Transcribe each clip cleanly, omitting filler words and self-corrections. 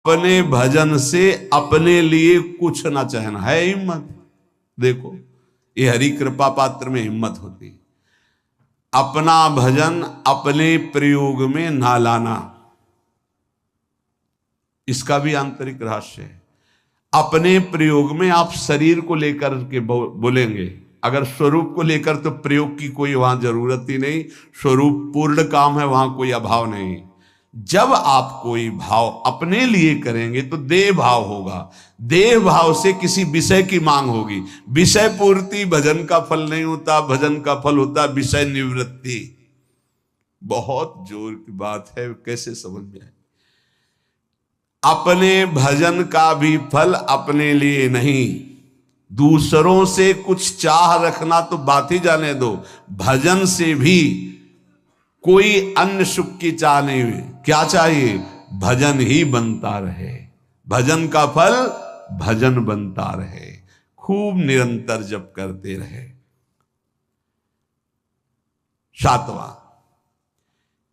अपने भजन से अपने लिए कुछ ना चाहना है हिम्मत। देखो ये हरि कृपा पात्र में हिम्मत होती है। अपना भजन अपने प्रयोग में ना लाना, इसका भी आंतरिक रहस्य है। अपने प्रयोग में आप शरीर को लेकर के बोलेंगे, अगर स्वरूप को लेकर तो प्रयोग की कोई वहां जरूरत ही नहीं, स्वरूप पूर्ण काम है, वहां कोई अभाव नहीं। जब आप कोई भाव अपने लिए करेंगे तो देह भाव होगा, देह भाव से किसी विषय की मांग होगी। विषय पूर्ति भजन का फल नहीं होता, भजन का फल होता विषय निवृत्ति। बहुत जोर की बात है, कैसे समझ में आए। अपने भजन का भी फल अपने लिए नहीं, दूसरों से कुछ चाह रखना तो बात ही जाने दो, भजन से भी कोई अन्य सुख की चाह नहीं हुई। क्या चाहिए? भजन ही बनता रहे, भजन का फल भजन बनता रहे, खूब निरंतर जप करते रहे। 7वां,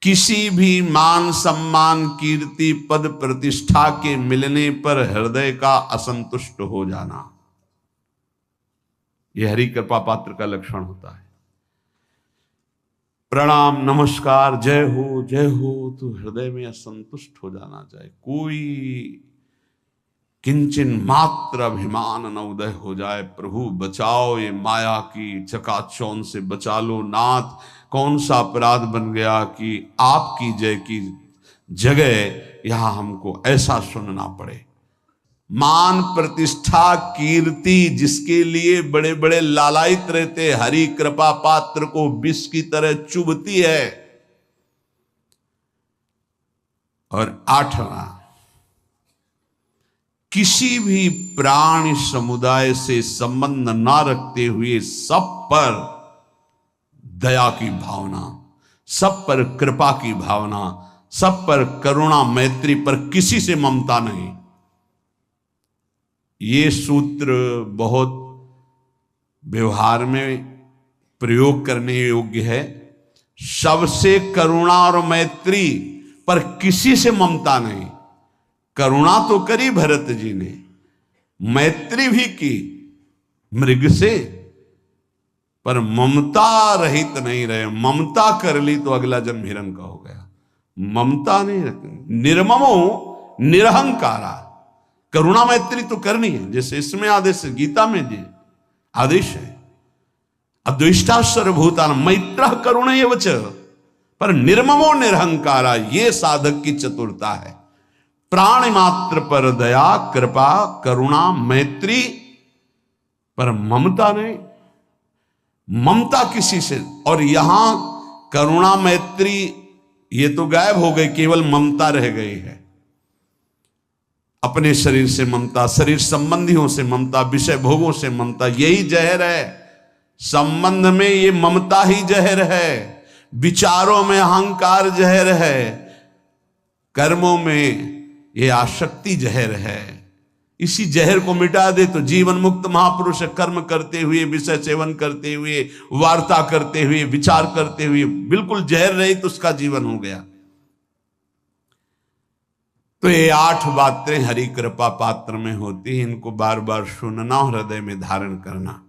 किसी भी मान सम्मान कीर्ति पद प्रतिष्ठा के मिलने पर हृदय का असंतुष्ट हो जाना, यह हरि कृपा पात्र का लक्षण होता है। प्रणाम नमस्कार जय हो तो हृदय में असंतुष्ट हो जाना चाहिए। कोई किंचन मात्र अभिमान न उदय हो जाए। प्रभु बचाओ, ये माया की चकाचौंध से बचा लो नाथ। कौन सा अपराध बन गया कि आपकी जय की जगह यहां हमको ऐसा सुनना पड़े। मान प्रतिष्ठा कीर्ति जिसके लिए बड़े बड़े लालायित रहते, हरि कृपा पात्र को विष की तरह चुभती है। और 8वां, किसी भी प्राणी समुदाय से संबंध ना रखते हुए सब पर दया की भावना, सब पर कृपा की भावना, सब पर करुणा मैत्री पर किसी से ममता नहीं। ये सूत्र बहुत व्यवहार में प्रयोग करने योग्य है। सबसे करुणा और मैत्री पर किसी से ममता नहीं। करुणा तो करी भरत जी ने, मैत्री भी की मृग से, पर ममता रहित नहीं रहे। ममता कर ली तो अगला जन्म हिरण का हो गया। ममता नहीं रखनी। निर्ममो निरहंकारा, करुणा मैत्री तो करनी है, जैसे इसमें आदेश है, गीता में जी आदेश है, अद्वेष्टा सर्वभूतान मैत्र करुण एवच, पर निर्ममो निरहंकारा, ये साधक की चतुरता है। प्राण मात्र पर दया कृपा करुणा मैत्री, पर ममता नहीं। ममता किसी से, और यहां करुणा मैत्री ये तो गायब हो गई, केवल ममता रह गई है। अपने शरीर से ममता, शरीर संबंधियों से ममता, विषय भोगों से ममता, यही जहर है। संबंध में ये ममता ही जहर है, विचारों में अहंकार जहर है, कर्मों में ये आसक्ति जहर है। इसी जहर को मिटा दे तो जीवन मुक्त महापुरुष कर्म करते हुए, विषय सेवन करते हुए, वार्ता करते हुए, विचार करते हुए, बिल्कुल जहर रहित तो उसका जीवन हो गया। तो ये 8 बातें हरि कृपा पात्र में होती हैं, इनको बार बार सुनना, हृदय में धारण करना।